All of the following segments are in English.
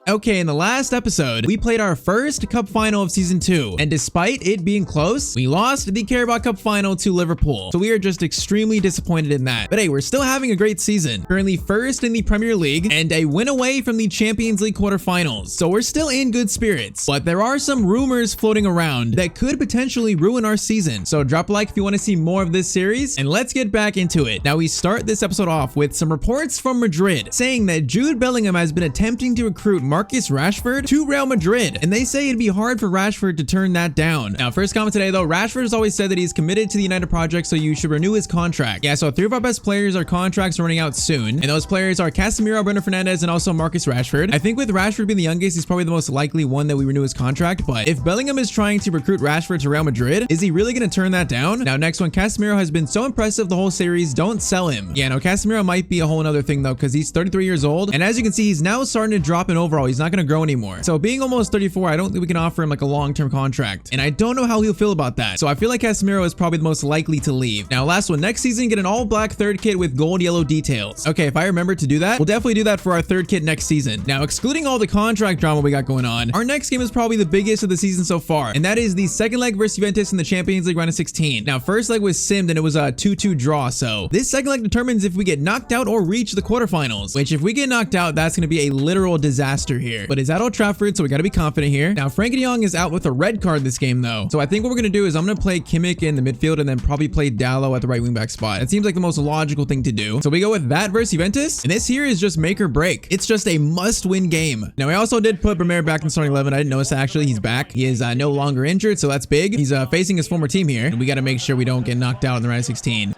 Okay, in the last episode, we played our first cup final of season 2, and despite it being close, we lost the Carabao Cup final to Liverpool. So we are just extremely disappointed in that. But hey, we're still having a great season. Currently first in the Premier League and a win away from the Champions League quarterfinals. So we're still in good spirits. But there are some rumors floating around that could potentially ruin our season. So drop a like if you want to see more of this series, and let's get back into it. Now we start this episode off with some reports from Madrid saying that Jude Bellingham has been attempting to recruit Marcus Rashford to Real Madrid, and they say it'd be hard for Rashford to turn that down. Now, first comment today though, Rashford has always said that he's committed to the United project, so you should renew his contract. Yeah, so 3 of our best players, our contracts are running out soon, and those players are Casemiro, Bruno Fernandes, and also Marcus Rashford. I think with Rashford being the youngest, he's probably the most likely one that we renew his contract, but if Bellingham is trying to recruit Rashford to Real Madrid, is he really going to turn that down? Now, next one, Casemiro has been so impressive the whole series, don't sell him. Yeah, no, Casemiro might be a whole nother thing though, because he's 33 years old, and as you can see, he's now starting to drop in overall. He's not going to grow anymore. So being almost 34, I don't think we can offer him like a long-term contract, and I don't know how he'll feel about that. So I feel like Casemiro is probably the most likely to leave. Now, last one, next season, get an all-black third kit with gold yellow details. Okay, if I remember to do that, we'll definitely do that for our third kit next season. Now, excluding all the contract drama we got going on, our next game is probably the biggest of the season so far, and that is the second leg versus Juventus in the Champions League round of 16. Now, first leg was simmed and it was a 2-2 draw, so this second leg determines if we get knocked out or reach the quarterfinals, which if we get knocked out, that's going to be a literal disaster here. But it's at Old Trafford, so we got to be confident here. Now, Frankie de Jong is out with a red card this game though, so I think what we're going to do is I'm going to play Kimmich in the midfield and then probably play Dallo at the right wing back spot. It seems like the most logical thing to do. So we go with that versus Juventus, and this here is just make or break. It's just a must-win game. Now, I also did put Bruno back in starting 11. I didn't notice that actually. He's back. He is no longer injured, so that's big. He's facing his former team here, and we got to make sure we don't get knocked out in the round of 16.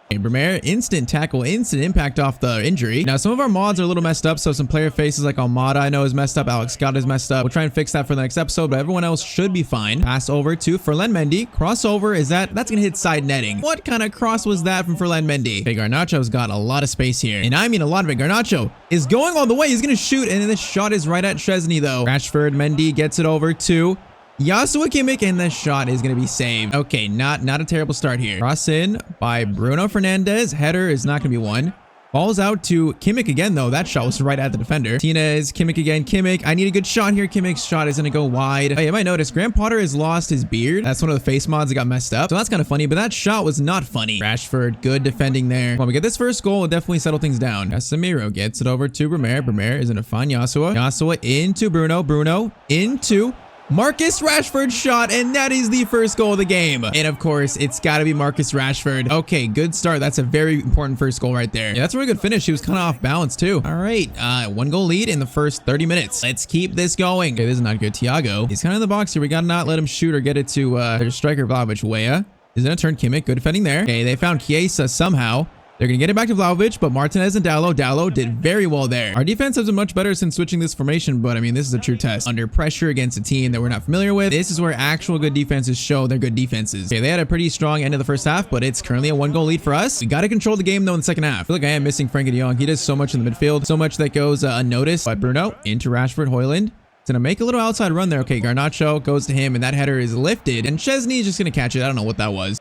Okay, Bruno, instant tackle, instant impact off the injury. Now, some of our mods are a little messed up, so some player faces like Almada I know is messed up. Alex Scott is messed up. We'll try and fix that for the next episode, but everyone else should be fine. Pass over to Ferland Mendy. Crossover, that's gonna hit side netting. What kind of cross was that from Ferland Mendy? Okay, Garnacho's got a lot of space here, and I mean a lot of it. Garnacho is going all the way. He's gonna shoot, and this shot is right at Szczesny though. Rashford, Mendy gets it over to Joshua Kimmich, and the shot is going to be saved. Okay, not a terrible start here. Cross in by Bruno Fernandes. Header is not going to be one. Balls out to Kimmich again, though. That shot was right at the defender. Martinez, Kimmich again. Kimmich, I need a good shot here. Kimmich's shot is going to go wide. Hey, you might notice Graham Potter has lost his beard. That's one of the face mods that got messed up. So that's kind of funny, but that shot was not funny. Rashford, good defending there. When we get this first goal, we'll definitely settle things down. Casemiro gets it over to Bruno. Bruno is going to find Joshua. Joshua into Bruno. Bruno into Marcus Rashford shot, and that is the first goal of the game. And of course, it's got to be Marcus Rashford. Okay, good start. That's a very important first goal right there. Yeah, that's a really good finish. He was kind of off balance too. All right, 1-goal lead in the first 30 minutes. Let's keep this going. Okay, this is not good. Thiago, he's kind of in the box here. We got to not let him shoot or get it to their striker Vlahovic. Weah is going to turn Kimmich. Good defending there. Okay, they found Chiesa somehow. They're going to get it back to Vlahovic, but Martinez and Dallo did very well there. Our defense has been much better since switching this formation, but I mean, this is a true test. Under pressure against a team that we're not familiar with, this is where actual good defenses show their good defenses. Okay, they had a pretty strong end of the first half, but it's currently a 1-goal lead for us. We got to control the game, though, in the second half. I feel like I am missing Frankie de Jong. He does so much in the midfield, so much that goes unnoticed. But Bruno into Rashford, Højlund. It's gonna make a little outside run there. Okay, Garnacho goes to him, and that header is lifted, and Szczesny is just gonna catch it. I don't know what that was.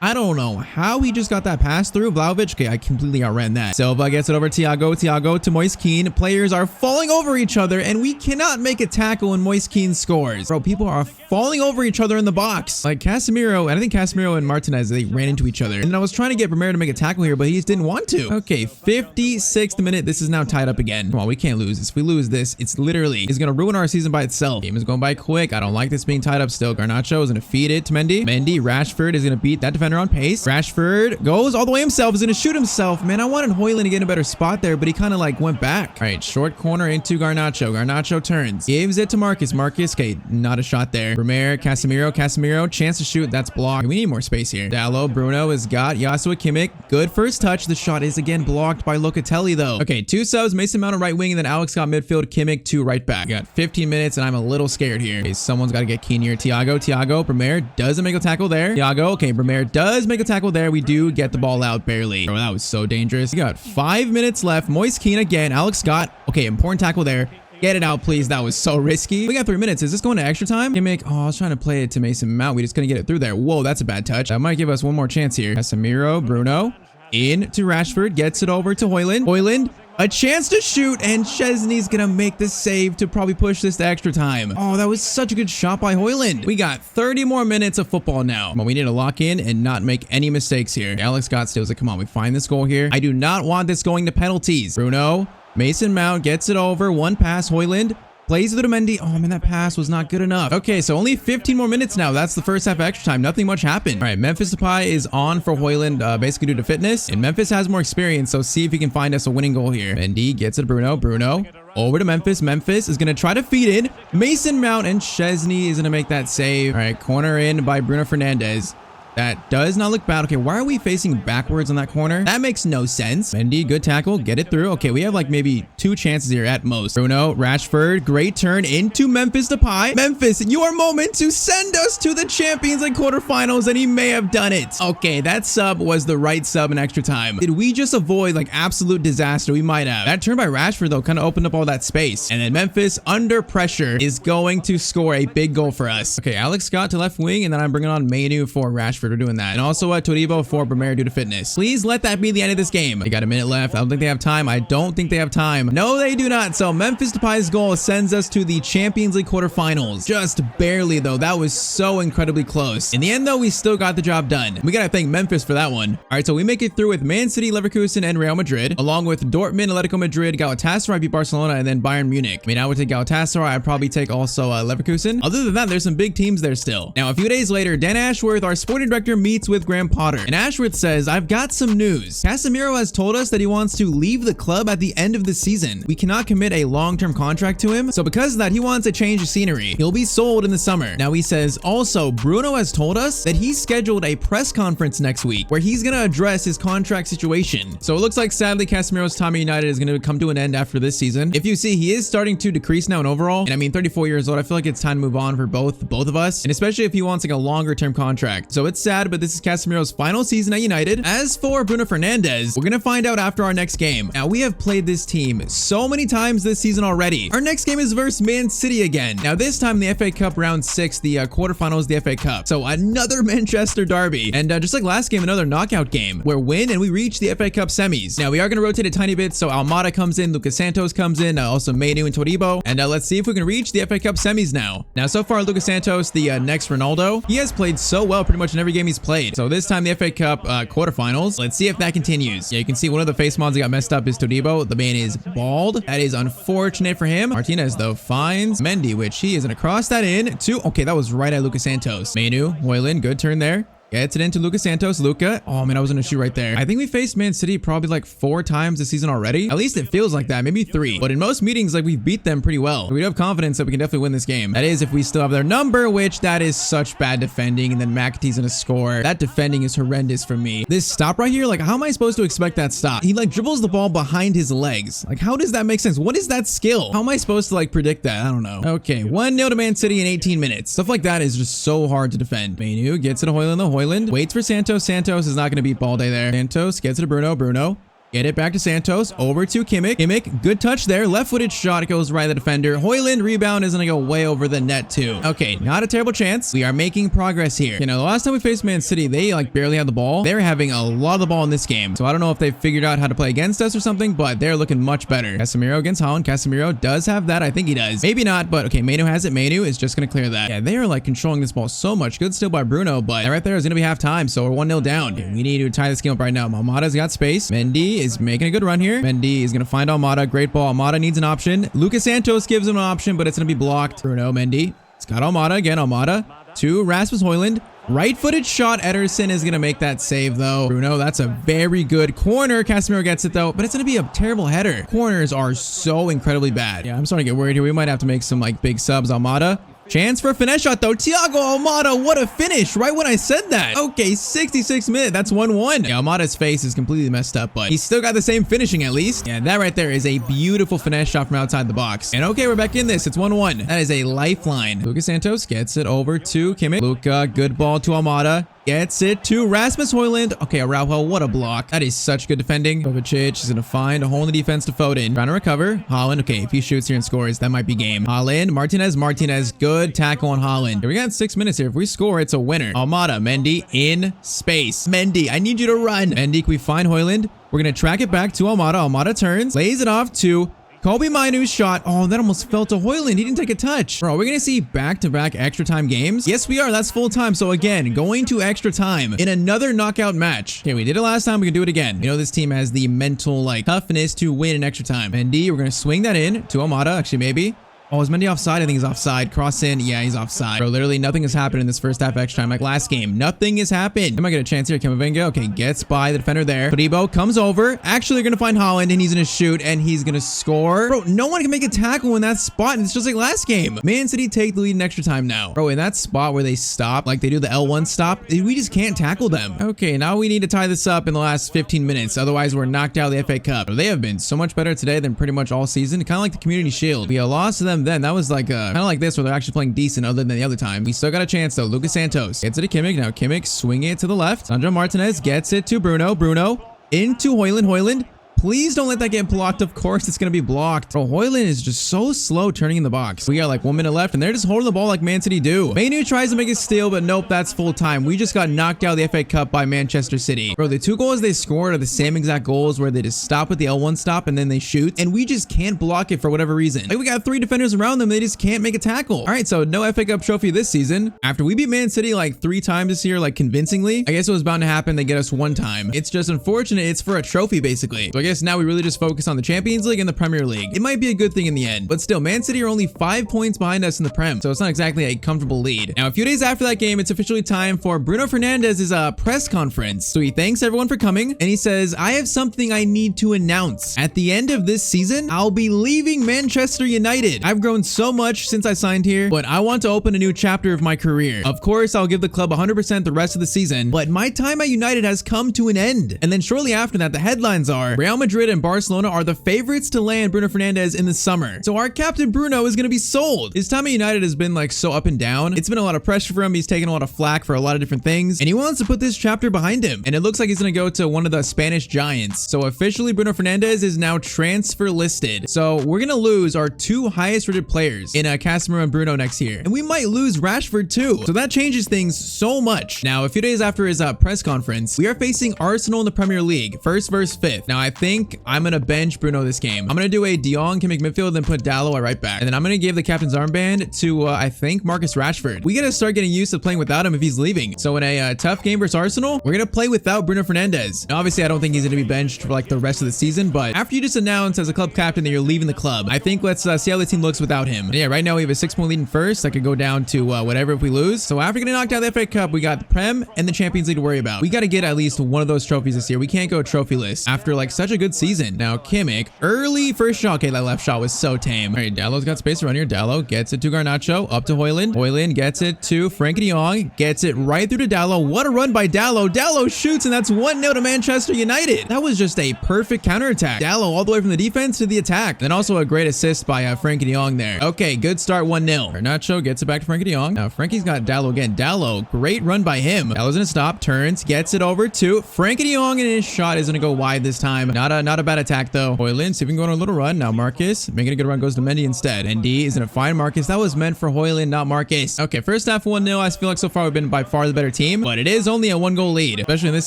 I don't know how he just got that pass through. Vlahovic, okay, I completely outran that. Silva gets it over to Thiago. Thiago to Moise Kean. Players are falling over each other, and we cannot make a tackle when Moise Kean scores. Bro, people are falling over each other in the box. Like Casemiro, and I think Casemiro and Martinez, they ran into each other. And then I was trying to get Bruno to make a tackle here, but he just didn't want to. Okay, 56th minute. This is now tied up again. Come on, we can't lose this. If we lose this, it's literally is gonna ruin our season by itself. Game is going by quick. I don't like this being tied up still. Garnacho is gonna feed it to Mendy. Rashford is gonna beat that defender on pace. Rashford goes all the way himself, is gonna shoot himself. Man, I wanted Højlund to get in a better spot there, but he kind of like went back. All right, short corner into Garnacho. Garnacho turns, gives it to Marcus. Okay, not a shot there. Bruno, Casemiro, chance to shoot. That's blocked. We need more space here. Dallo, Bruno has got Joshua Kimmich. Good first touch. The shot is again blocked by Locatelli though. Okay, 2 subs. Mason Mount on right wing, and then Alex got midfield. Kimmich to right back. We got 15 minutes, and I'm a little scared here. Okay, someone's got to get keen here. Thiago, Bruno doesn't make a tackle there. Okay, Bruno does make a tackle there. We do get the ball out barely. Oh, that was so dangerous. We got 5 minutes left. Moise Kean again. Alex Scott. Okay, important tackle there. Get it out, please. That was so risky. We got 3 minutes. Is this going to extra time? Kimmich. Oh, I was trying to play it to Mason Mount. We just couldn't get it through there. Whoa, that's a bad touch. That might give us one more chance here. Casemiro, Bruno. In to Rashford. Gets it over to Højlund. A chance to shoot, and Chesney's gonna make the save to probably push this to extra time. Oh, that was such a good shot by Højlund. We got 30 more minutes of football now, but we need to lock in and not make any mistakes here. Alex got steals. Like, come on, we find this goal here. I do not want this going to penalties. Bruno, Mason Mount gets it over. One pass, Højlund. Plays with Mendy. Oh, man, that pass was not good enough. Okay, so only 15 more minutes now. That's the first half of extra time. Nothing much happened. All right, Memphis Depay is on for Højlund, basically due to fitness. And Memphis has more experience, so see if he can find us a winning goal here. Mendy gets it to Bruno. Bruno over to Memphis. Memphis is going to try to feed in. Mason Mount and Chesney is going to make that save. All right, corner in by Bruno Fernandes. That does not look bad. Okay, why are we facing backwards on that corner? That makes no sense. Mendy, good tackle. Get it through. Okay, we have like maybe 2 chances here at most. Bruno, Rashford, great turn into Memphis Depay. Memphis, your moment to send us to the Champions League quarterfinals, and he may have done it. Okay, that sub was the right sub in extra time. Did we just avoid like absolute disaster? We might have. That turn by Rashford, though, kind of opened up all that space. And then Memphis, under pressure, is going to score a big goal for us. Okay, Alex Scott to left wing, and then I'm bringing on Manu for Rashford. We're doing that. And also Todibo for Bremer due to fitness. Please let that be the end of this game. They got a minute left. I don't think they have time. I don't think they have time. No, they do not. So Memphis Depay's goal sends us to the Champions League quarterfinals. Just barely, though. That was so incredibly close. In the end, though, we still got the job done. We gotta thank Memphis for that one. All right, so we make it through with Man City, Leverkusen, and Real Madrid, along with Dortmund, Atletico Madrid, Galatasaray beat Barcelona, and then Bayern Munich. I mean, I would take Galatasaray. I'd probably take also Leverkusen. Other than that, there's some big teams there still. Now, a few days later, Dan Ashworth, our sporting director, meets with Graham Potter. And Ashworth says, I've got some news. Casemiro has told us that he wants to leave the club at the end of the season. We cannot commit a long-term contract to him. So because of that, he wants a change of scenery. He'll be sold in the summer. Now he says, also, Bruno has told us that he's scheduled a press conference next week where he's going to address his contract situation. So it looks like sadly Casemiro's time at United is going to come to an end after this season. If you see, he is starting to decrease now in overall. And I mean, 34 years old, I feel like it's time to move on for both of us. And especially if he wants like a longer term contract. So it's sad, but this is Casemiro's final season at United. As for Bruno Fernandes, we're gonna find out after our next game. Now, we have played this team so many times this season already. Our next game is versus Man City again. Now, this time the FA Cup round 6, the quarterfinals, the FA Cup. So another Manchester derby. And just like last game, another knockout game where win and we reach the FA Cup semis. Now, we are gonna rotate a tiny bit. So Almada comes in, Lucas Santos comes in, also Manu and Todibo. And let's see if we can reach the FA Cup semis now. Now, so far, Lucas Santos, the next Ronaldo, he has played so well pretty much in every game he's played. So this time the FA Cup quarterfinals. Let's see if that continues. Yeah, you can see one of the face mods that got messed up is Todibo. The man is bald. That is unfortunate for him. Martinez, though, finds Mendy, which he is going to cross that in to... Okay, that was right at Lucas Santos. Manu, Højlund, good turn there. Gets it into Lucas Santos. Luca. Oh, man, I was going to shoot right there. I think we faced Man City probably like 4 times this season already. At least it feels like that. Maybe 3. But in most meetings, like we've beat them pretty well. We do have confidence that we can definitely win this game. That is if we still have their number, which that is such bad defending. And then McAtee's going to score. That defending is horrendous for me. This stop right here, like how am I supposed to expect that stop? He like dribbles the ball behind his legs. Like how does that make sense? What is that skill? How am I supposed to like predict that? I don't know. Okay, 1-0 to Man City in 18 minutes. Stuff like that is just so hard to defend. Manu gets it to Højlund. Højlund waits for Santos. Santos is not going to beat Balde there. Santos gets it to Bruno. Bruno. Get it back to Santos. Over to Kimmich. Kimmich, good touch there. Left-footed shot. It goes right at the defender. Højlund rebound is going to go way over the net too. Okay, not a terrible chance. We are making progress here. You know, the last time we faced Man City, they like barely had the ball. They're having a lot of the ball in this game. So I don't know if they've figured out how to play against us or something, but they're looking much better. Casemiro against Haaland. Casemiro does have that. I think he does. Maybe not, but okay, Manu has it. Manu is just going to clear that. Yeah, they are like controlling this ball so much. Good steal by Bruno, but right there is going to be half time. So we're 1-0 down. We need to tie this game up right now. Almada's got space. Mendy is making a good run here. Mendy is going to find Almada. Great ball. Almada needs an option. Lucas Santos gives him an option, but it's going to be blocked. Bruno, Mendy. It's got Almada again. Almada to Rasmus Højlund. Right-footed shot. Ederson is going to make that save, though. Bruno, that's a very good corner. Casemiro gets it, though, but it's going to be a terrible header. Corners are so incredibly bad. Yeah, I'm starting to get worried here. We might have to make some, like, big subs. Almada. Chance for a finesse shot, though. Thiago Almada, what a finish. Right when I said that. Okay, 66 minutes. That's 1-1. Yeah, Almada's face is completely messed up, but he's still got the same finishing at least. Yeah, that right there is a beautiful finesse shot from outside the box. And okay, we're back in this. It's 1-1. That is a lifeline. Lucas Santos gets it over to Kimmich. Luka, good ball to Almada. Gets it to Rasmus Højlund. Okay, Araujo, what a block. That is such good defending. Kovacic is going to find a hole in the defense to Foden. Trying to recover. Haaland, okay, if he shoots here and scores, that might be game. Haaland, Martinez, good good tackle on Haaland. We got 6 minutes here. If we score, it's a winner. Almada, Mendy in space. Mendy, I need you to run. Mendy, can we find Højlund? We're going to track it back to Almada. Almada turns, lays it off to Kobe Mainoo's shot. Oh, that almost fell to Højlund. He didn't take a touch. Bro, are we going to see back-to-back extra time games? Yes, we are. That's full time. So again, going to extra time in another knockout match. Okay, we did it last time. We can do it again. You know, this team has the mental, like, toughness to win in extra time. Mendy, we're going to swing that in to Almada. Actually, maybe. Oh, is Mendy offside? I think he's offside. Cross in. Yeah, he's offside. Bro, literally nothing has happened in this first half extra time. Like last game, nothing has happened. I might get a chance here. Camavinga, okay, gets by the defender there. Todibo comes over. Actually, they're going to find Haaland, and he's going to shoot, and he's going to score. Bro, no one can make a tackle in that spot, and it's just like last game. Man City take the lead in extra time now. Bro, in that spot where they stop, like they do the L1 stop, we just can't tackle them. Okay, now we need to tie this up in the last 15 minutes. Otherwise, we're knocked out of the FA Cup. They have been so much better today than pretty much all season. Kind of like the Community Shield. We lost to them then. That was like kind of like this where they're actually playing decent other than the other time. We still got a chance though. Lucas Santos gets it to Kimmich. Now Kimmich swing it to the left. Sandro Martinez gets it to Bruno. Bruno into Højlund. Højlund. Please don't let that get blocked. Of course, it's going to be blocked. Bro, Højlund is just so slow turning in the box. We got like 1 minute left, and they're just holding the ball like Man City do. Mainoo tries to make a steal, but nope, that's full time. We just got knocked out of the FA Cup by Manchester City. Bro, the 2 goals they scored are the same exact goals where they just stop with the L1 stop, and then they shoot, and we just can't block it for whatever reason. Like, we got 3 defenders around them. They just can't make a tackle. All right, so no FA Cup trophy this season. After we beat Man City like 3 times this year, like convincingly, I guess it was bound to happen. They get us 1 time. It's just unfortunate. It's for a trophy, basically. So I guess now we really just focus on the Champions League and the Premier League. It might be a good thing in the end, but still, Man City are only 5 points behind us in the Prem, so it's not exactly a comfortable lead. Now, a few days after that game, it's officially time for Bruno Fernandes's press conference. So he thanks everyone for coming, and he says, I have something I need to announce. At the end of this season, I'll be leaving Manchester United. I've grown so much since I signed here, but I want to open a new chapter of my career. Of course, I'll give the club 100% the rest of the season, but my time at United has come to an end. And then shortly after that, the headlines are Real Madrid and Barcelona are the favorites to land Bruno Fernandes in the summer. So our captain Bruno is going to be sold. His time at United has been like so up and down. It's been a lot of pressure for him. He's taken a lot of flack for a lot of different things, and he wants to put this chapter behind him. And it looks like he's going to go to one of the Spanish giants. So officially, Bruno Fernandes is now transfer listed. So we're going to lose our 2 highest rated players in Casemiro and Bruno next year. And we might lose Rashford too. So that changes things so much. Now, a few days after his press conference, we are facing Arsenal in the Premier League, 1st versus 5th. Now, I think I'm going to bench Bruno this game. I'm going to do a De Jong, Kimmich midfield, then put Dalot at right back. And then I'm going to give the captain's armband to, I think, Marcus Rashford. We got to start getting used to playing without him if he's leaving. So in a tough game versus Arsenal, we're going to play without Bruno Fernandes. Now, obviously, I don't think he's going to be benched for like the rest of the season, but after you just announce as a club captain that you're leaving the club, I think let's see how the team looks without him. And yeah, right now we have a 6-point lead in first. That could go down to whatever if we lose. So after getting knocked out of the FA Cup, we got the Prem and the Champions League to worry about. We got to get at least one of those trophies this year. We can't go trophyless after like such a good season. Now, Kimmich, early first shot. Okay, that left shot was so tame. All right, Dalot's got space around here. Dalot gets it to Garnacho, up to Højlund. Højlund gets it to Frenkie de Jong, gets it right through to Dalot. What a run by Dalot. Dalot shoots, and that's 1-0 to Manchester United. That was just a perfect counterattack. Dalot all the way from the defense to the attack. Then also a great assist by Frenkie de Jong there. Okay, good start, 1-0. Garnacho gets it back to Frenkie de Jong. Now Frenkie's got Dalot again. Dalot, great run by him. Dalot's gonna stop, turns, gets it over to Frenkie de Jong, and his shot is gonna go wide this time. Not a bad attack though. Højlund, see if we can go on a little run. Now Marcus making a good run, goes to Mendy instead. Mendy is gonna find Marcus. That was meant for Højlund, not Marcus. Okay, first half 1-0. I feel like so far we've been by far the better team, but it is only a 1-goal lead. Especially in this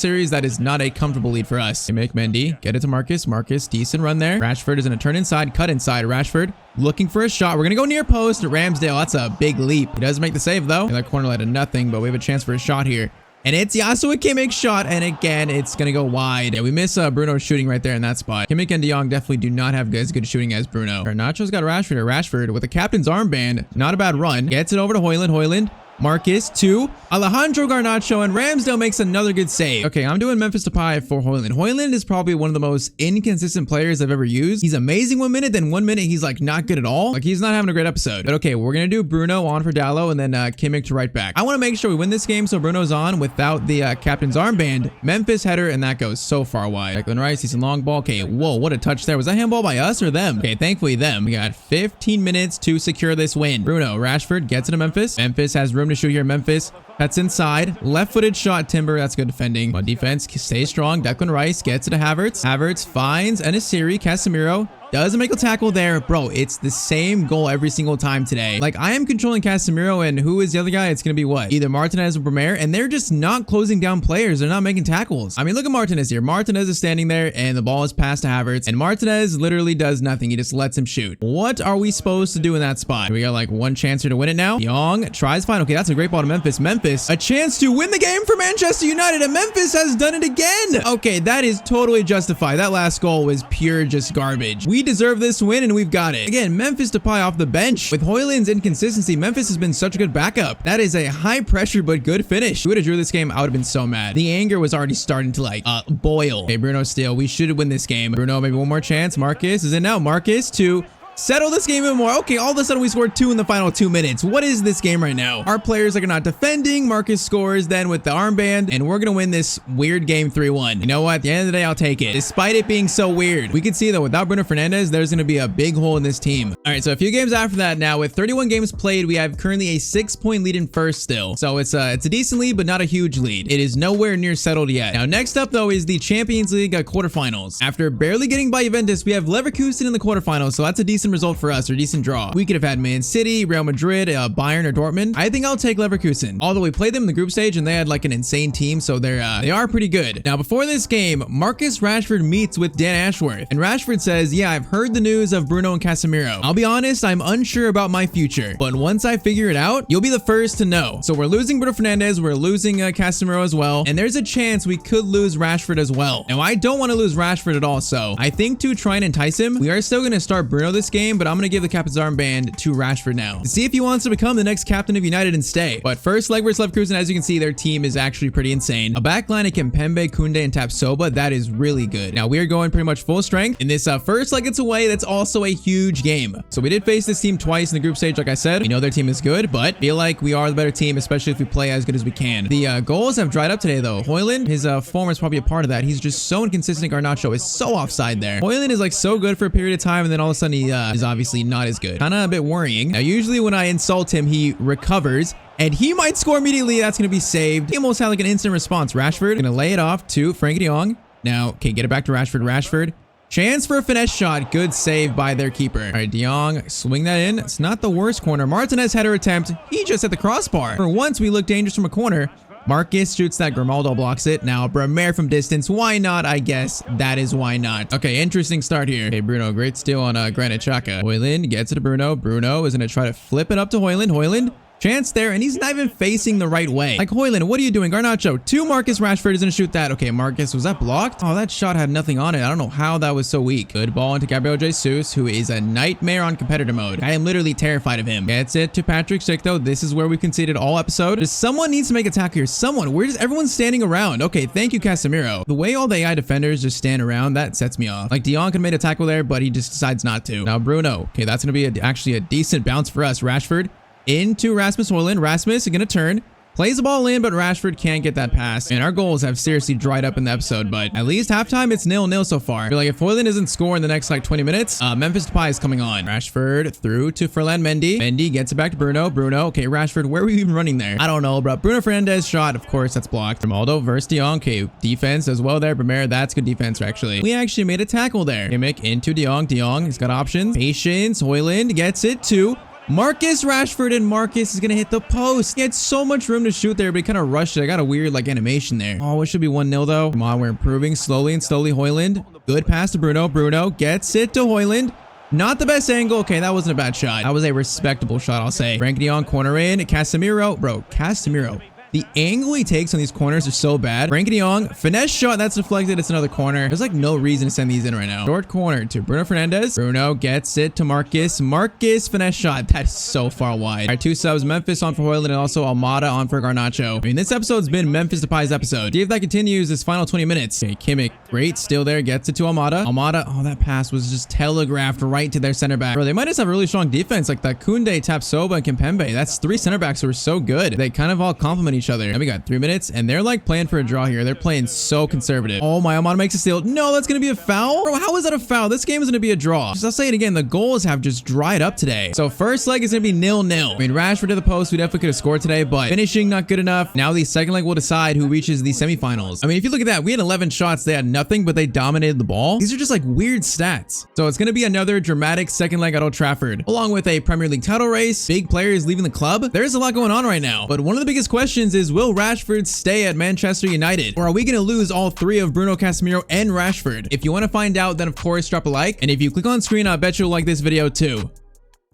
series, that is not a comfortable lead for us. They make Mendy get it to Marcus. Marcus, decent run there. Rashford is gonna turn inside, cut inside. Rashford looking for a shot. We're gonna go near post. Ramsdale, that's a big leap. He does make the save though. That corner led to nothing, but we have a chance for a shot here. And it's Joshua Kimmich's shot, and again, it's going to go wide. Yeah, we miss Bruno shooting right there in that spot. Kimmich and De Jong definitely do not have as good shooting as Bruno. Garnacho's got Rashford. Rashford with the captain's armband. Not a bad run. Gets it over to Højlund. Højlund. Marcus to Alejandro Garnacho, and Ramsdale makes another good save. Okay, I'm doing Memphis Depay for Højlund. Højlund is probably one of the most inconsistent players I've ever used. He's amazing 1 minute, then 1 minute he's like not good at all. Like he's not having a great episode. But okay, we're gonna do Bruno on for Dalot, and then Kimmich to right back. I want to make sure we win this game, so Bruno's on without the captain's armband. Memphis header, and that goes so far wide. Declan Rice, he's a long ball. Okay, whoa, what a touch there. Was that handball by us or them? Okay, thankfully them. We got 15 minutes to secure this win. Bruno, Rashford gets into Memphis. Memphis has room to shoot here. Memphis That's inside. Left-footed shot, Timber. That's good defending. On defense, stay strong. Declan Rice gets it to Havertz. Havertz finds Enesiri. Casemiro doesn't make a tackle there. Bro, it's the same goal every single time today. Like, I am controlling Casemiro, and who is the other guy? It's going to be what? Either Martinez or Brumer, and they're just not closing down players. They're not making tackles. I mean, look at Martinez here. Martinez is standing there, and the ball is passed to Havertz, and Martinez literally does nothing. He just lets him shoot. What are we supposed to do in that spot? We got like one chance here to win it now. Young tries fine. Okay, that's a great ball to Memphis. Memphis, a chance to win the game for Manchester United, and Memphis has done it again. Okay, that is totally justified. That last goal was pure just garbage. We deserve this win, and we've got it. Again, Memphis Depay off the bench. With Højlund's inconsistency, Memphis has been such a good backup. That is a high pressure but good finish. If we would have drew this game, I would have been so mad. The anger was already starting to like boil. Okay, Bruno still. We should win this game. Bruno, maybe one more chance. Marcus is in now. Marcus to settle this game even more. Okay, all of a sudden we scored 2 in the final 2 minutes. What is this game right now? Our players are not defending. Marcus scores then with the armband, and we're gonna win this weird game 3-1. You know what? At the end of the day, I'll take it. Despite it being so weird, we can see that without Bruno Fernandes, there's gonna be a big hole in this team. All right, so a few games after that now, with 31 games played, we have currently a 6-point lead in first still. So it's a decent lead, but not a huge lead. It is nowhere near settled yet. Now, next up though is the Champions League quarterfinals. After barely getting by Juventus, we have Leverkusen in the quarterfinals, so that's a decent result for us, or decent draw. We could have had Man City, Real Madrid, Bayern, or Dortmund. I think I'll take Leverkusen. Although we played them in the group stage and they had like an insane team, so they are pretty good. Now, before this game, Marcus Rashford meets with Dan Ashworth, and Rashford says, yeah, I've heard the news of Bruno and Casemiro. I'll be honest, I'm unsure about my future, but once I figure it out, you'll be the first to know. So we're losing Bruno Fernandes, we're losing Casemiro as well, and there's a chance we could lose Rashford as well. Now, I don't want to lose Rashford at all, so I think to try and entice him, we are still going to start Bruno this game, but I'm going to give the captain's armband to Rashford now to see if he wants to become the next captain of United and stay. But first leg versus Leverkusen, as you can see, their team is actually pretty insane. A backline of Kimpembe, Koundé, and Tapsoba, that is really good. Now we are going pretty much full strength in this first leg. It's away. That's also a huge game. So we did face this team twice in the group stage. Like I said, we know their team is good, but feel like we are the better team, especially if we play as good as we can. The goals have dried up today though. Højlund, his form is probably a part of that. He's just so inconsistent. Garnacho is so offside there. Højlund is like so good for a period of time, and then all of a sudden he is obviously not as good. Kind of a bit worrying. Now usually when I insult him, he recovers, and he might score immediately. That's going to be saved. He almost had like an instant response. Rashford going to lay it off to Frenkie de Jong. Now, okay, get it back to Rashford. Rashford, chance for a finesse shot. Good save by their keeper. All right, de Jong, swing that in. It's not the worst corner. Martinez header attempt. He just hit the crossbar. For once, we look dangerous from a corner. Marcus shoots that. Grimaldo blocks it. Now, Brumer from distance. Why not? I guess that is why not. Okay, interesting start here. Okay, Bruno, great steal on Granit Xhaka. Højlund gets it to Bruno. Bruno is going to try to flip it up to Højlund. Højlund, chance there, and he's not even facing the right way. Like, Højlund, what are you doing? Garnacho to Marcus Rashford is going to shoot that. Okay, Marcus, was that blocked? Oh, that shot had nothing on it. I don't know how that was so weak. Good ball into Gabriel Jesus, who is a nightmare on competitor mode. I am literally terrified of him. Gets it to Patrick Schick, though. This is where we conceded all episode. Just someone needs to make a tackle here. Someone. Where is everyone standing around? Okay, thank you, Casemiro. The way all the AI defenders just stand around, that sets me off. Like, de Jong could have made a tackle there, but he just decides not to. Now, Bruno. Okay, that's going to be actually a decent bounce for us. Rashford into Rasmus Højlund. Rasmus is going to turn, plays the ball in, but Rashford can't get that pass. And our goals have seriously dried up in the episode, but at least halftime, it's 0-0 so far. I feel like if Højlund doesn't score in the next like 20 minutes, Memphis Depay is coming on. Rashford through to Ferland Mendy. Mendy gets it back to Bruno. Bruno, okay, Rashford, where were you even running there? I don't know, bro. Bruno Fernandes shot, of course, that's blocked. Grimaldo versus de Jong. Okay, defense as well there. Brumer, that's good defense, actually. We actually made a tackle there. Kimmich into de Jong. De Jong, he's got options. Patience. Højlund gets it to Marcus Rashford, and Marcus is going to hit the post. He had so much room to shoot there, but he kind of rushed it. I got a weird like animation there. Oh, it should be 1-0 though. Come on, we're improving slowly and slowly. Højlund, good pass to Bruno. Bruno gets it to Højlund. Not the best angle. Okay, that wasn't a bad shot. That was a respectable shot, I'll say. Frenkie de Jong, corner in. Casemiro, bro, Casemiro. The angle he takes on these corners are so bad. Frenkie de Jong, finesse shot, that's deflected. It's another corner. There's like no reason to send these in right now. Short corner to Bruno Fernandes. Bruno gets it to Marcus. Marcus, finesse shot. That's so far wide. All right, 2 subs. Memphis on for Højlund and also Almada on for Garnacho. I mean, this episode's been Memphis Depay's episode. See if that continues this final 20 minutes. Okay, Kimmich, great. Still there. Gets it to Almada. Almada, oh, that pass was just telegraphed right to their center back. Bro, they might just have a really strong defense like that Koundé, Tapsoba, and Kimpembe. That's 3 center backs who are so good. They kind of all complement each other. other. And we got 3 minutes, and they're like playing for a draw here. They're playing so conservative. Oh, my Almada makes a steal. No, that's going to be a foul? Bro, how is that a foul? This game is going to be a draw. I'll say it again. The goals have just dried up today. So first leg is going to be 0-0. I mean, Rashford to the post, we definitely could have scored today, but finishing not good enough. Now the second leg will decide who reaches the semifinals. I mean, if you look at that, we had 11 shots. They had nothing, but they dominated the ball. These are just like weird stats. So it's going to be another dramatic second leg at Old Trafford, along with a Premier League title race, big players leaving the club. There's a lot going on right now. But one of the biggest questions is, will Rashford stay at Manchester United? Or are we going to lose all three of Bruno, Casemiro, and Rashford? If you want to find out, then of course drop a like. And if you click on screen, I bet you'll like this video too.